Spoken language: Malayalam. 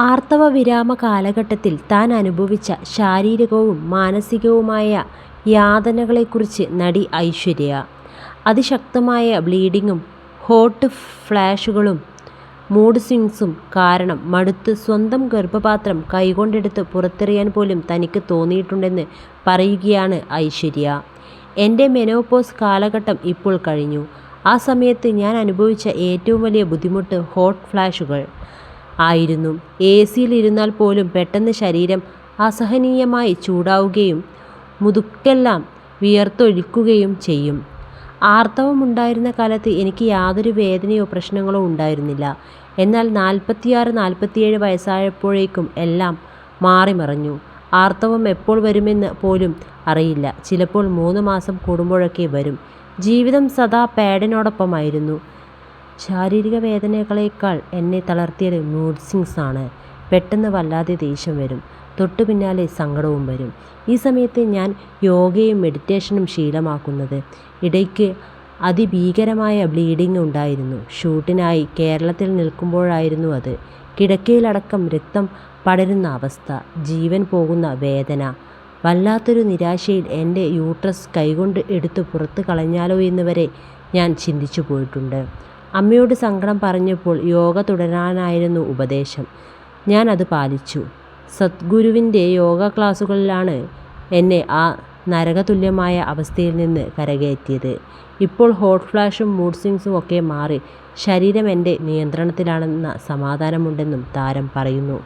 ആർത്തവ വിരാമ കാലഘട്ടത്തിൽ താൻ അനുഭവിച്ച ശാരീരികവും മാനസികവുമായ യാതനകളെക്കുറിച്ച് നടി ഐശ്വര്യ. അതിശക്തമായ ബ്ലീഡിങ്ങും ഹോട്ട് ഫ്ലാഷുകളും മൂഡ് സ്വിങ്സും കാരണം മടുത്ത് സ്വന്തം ഗർഭപാത്രം കൈകൊണ്ടെടുത്ത് പുറത്തെറിയാൻ പോലും തനിക്ക് തോന്നിയിട്ടുണ്ടെന്ന് പറയുകയാണ് ഐശ്വര്യ. എൻ്റെ മെനോപോസ് കാലഘട്ടം ഇപ്പോൾ കഴിഞ്ഞു. ആ സമയത്ത് ഞാൻ അനുഭവിച്ച ഏറ്റവും വലിയ ബുദ്ധിമുട്ട് ഹോട്ട് ഫ്ലാഷുകൾ ആയിരുന്നു. എസിയിൽ ഇരുന്നാൽ പോലും പെട്ടെന്ന് ശരീരം അസഹനീയമായി ചൂടാവുകയും മുതുക്കെല്ലാം വിയർത്തൊലിക്കുകയും ചെയ്യും. ആർത്തവമുണ്ടായിരുന്ന കാലത്ത് എനിക്ക് യാതൊരു വേദനയോ പ്രശ്നങ്ങളോ ഉണ്ടായിരുന്നില്ല. എന്നാൽ 46-47 വയസ്സായപ്പോഴേക്കും എല്ലാം മാറിമറിഞ്ഞു. ആർത്തവം എപ്പോൾ വരുമെന്ന് പോലും അറിയില്ല. ചിലപ്പോൾ 3 മാസം കൂടുമ്പോഴൊക്കെ വരും. ജീവിതം സദാ പാഡിനോടൊപ്പമായിരുന്നു. ശാരീരിക വേദനകളേക്കാൾ എന്നെ തളർത്തിയത് മൂഡ് സ്വിങ്സ് ആണ്. പെട്ടെന്ന് വല്ലാതെ ദേഷ്യം വരും. തൊട്ടു പിന്നാലെ സങ്കടവും വരും. ഈ സമയത്ത് ഞാൻ യോഗയും മെഡിറ്റേഷനും ശീലമാക്കുന്നത്. ഇടയ്ക്ക് അതിഭീകരമായ ബ്ലീഡിംഗ് ഉണ്ടായിരുന്നു. ഷൂട്ടിനായി കേരളത്തിൽ നിൽക്കുമ്പോഴായിരുന്നു അത്. കിടക്കയിലടക്കം രക്തം പടരുന്ന അവസ്ഥ, ജീവൻ പോകുന്ന വേദന. വല്ലാത്തൊരു നിരാശയിൽ എൻ്റെ യൂട്രസ് കൈകൊണ്ട് എടുത്ത് പുറത്ത് കളഞ്ഞാലോ എന്ന് വരെ ഞാൻ ചിന്തിച്ചു പോയിട്ടുണ്ട്. അമ്മയോട് സങ്കടം പറഞ്ഞപ്പോൾ യോഗ തുടരാനായിരുന്നു ഉപദേശം. ഞാൻ അത് പാലിച്ചു. സദ്ഗുരുവിൻ്റെ യോഗ ക്ലാസുകളിലാണ് എന്നെ ആ നരകതുല്യമായ അവസ്ഥയിൽ നിന്ന് കരകയറ്റിയത്. ഇപ്പോൾ ഹോട്ട് ഫ്ലാഷും മൂഡ് സ്വിങ്സും ഒക്കെ മാറി ശരീരം എൻ്റെ നിയന്ത്രണത്തിലാണെന്ന സമാധാനമുണ്ടെന്നും താരം പറയുന്നു.